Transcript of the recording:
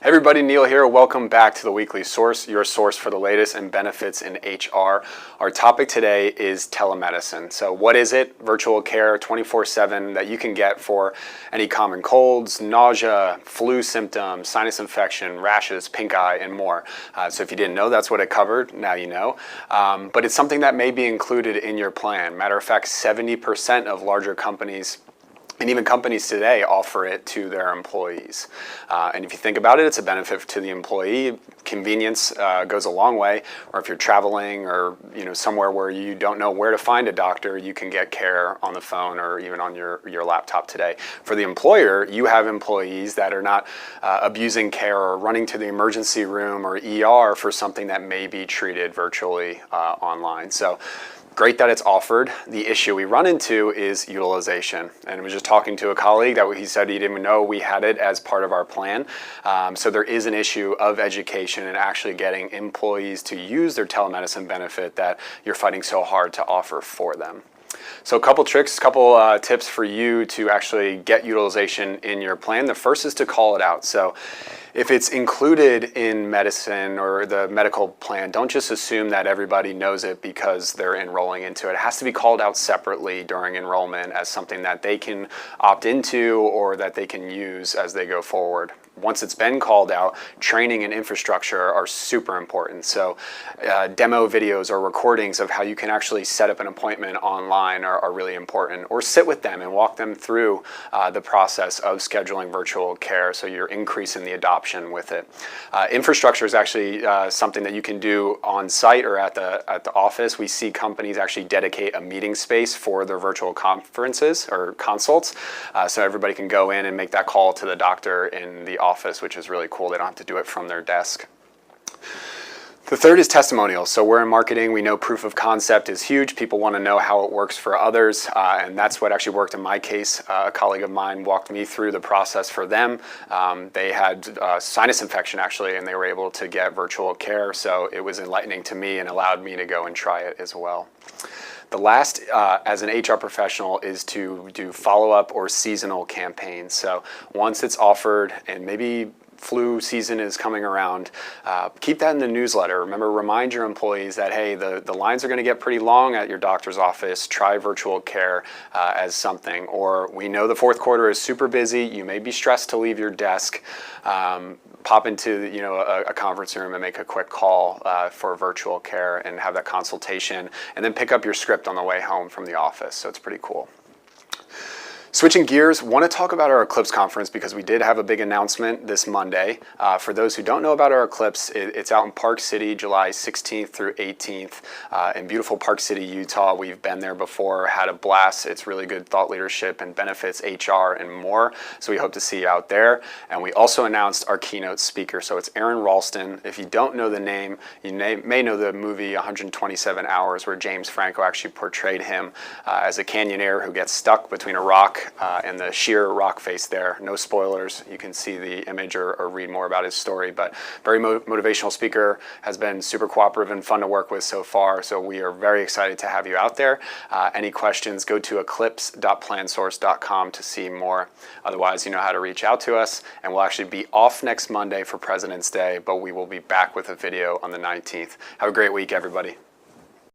Everybody, Neil here. Welcome back to the Weekly Source, your source for the latest in benefits in HR. Our topic today is telemedicine. So what is it? Virtual care 24/7 that you can get for any common colds, nausea, flu symptoms, sinus infection, rashes, pink eye, and more. So if you didn't know, that's what it covered. Now you know. But it's something that may be included in your plan. Matter of fact, 70% of larger companies and even companies today offer it to their employees. And if you think about it, it's a benefit to the employee. Convenience goes a long way. Or if you're traveling or somewhere where you don't know where to find a doctor, you can get care on the phone or even on your laptop today. For the employer, you have employees that are not abusing care or running to the emergency room or ER for something that may be treated virtually online. So great that it's offered. The issue we run into is utilization. And I was just talking to a colleague that he said he didn't even know we had it as part of our plan. So there is an issue of education and actually getting employees to use their telemedicine benefit that you're fighting so hard to offer for them. So a couple tricks, couple tips for you to actually get utilization in your plan. The first is to call it out. So if it's included in medicine or the medical plan, don't just assume that everybody knows it because they're enrolling into it. It has to be called out separately during enrollment as something that they can opt into or that they can use as they go forward. Once it's been called out, training and infrastructure are super important. So demo videos or recordings of how you can actually set up an appointment online are really important. Or sit with them and walk them through the process of scheduling virtual care so you're increasing the adoption with it. Infrastructure is actually something that you can do on site or at the office. We see companies actually dedicate a meeting space for their virtual conferences or consults. So everybody can go in and make that call to the doctor in the office, which is really cool. They don't have to do it from their desk. The third is testimonials. So we're in marketing. We know proof of concept is huge. People want to know how it works for others. And that's what actually worked in my case. A colleague of mine walked me through the process for them. They had sinus infection actually, and they were able to get virtual care. So it was enlightening to me and allowed me to go and try it as well. The last, as an HR professional, is to do follow-up or seasonal campaigns. So once it's offered and maybe flu season is coming around, keep that in the newsletter. Remember, remind your employees that, hey, the lines are going to get pretty long at your doctor's office. Try virtual care as something. Or we know the fourth quarter is super busy. You may be stressed to leave your desk. Pop into a conference room and make a quick call for virtual care and have that consultation, and then pick up your script on the way home from the office. So it's pretty cool. Switching gears, want to talk about our Eclipse Conference because we did have a big announcement this Monday. For those who don't know about our Eclipse, it's out in Park City, July 16th through 18th in beautiful Park City, Utah. We've been there before, had a blast. It's really good thought leadership and benefits, HR, and more. So we hope to see you out there. And we also announced our keynote speaker. So it's Aaron Ralston. If you don't know the name, you may know the movie 127 Hours, where James Franco actually portrayed him as a canyoneer who gets stuck between a rock and the sheer rock face there. No spoilers. You can see the image or read more about his story. But very motivational speaker, has been super cooperative and fun to work with so far. So we are very excited to have you out there. Any questions, go to eclipse.plansource.com to see more. Otherwise, you know how to reach out to us. And we'll actually be off next Monday for President's Day, but we will be back with a video on the 19th. Have a great week, everybody.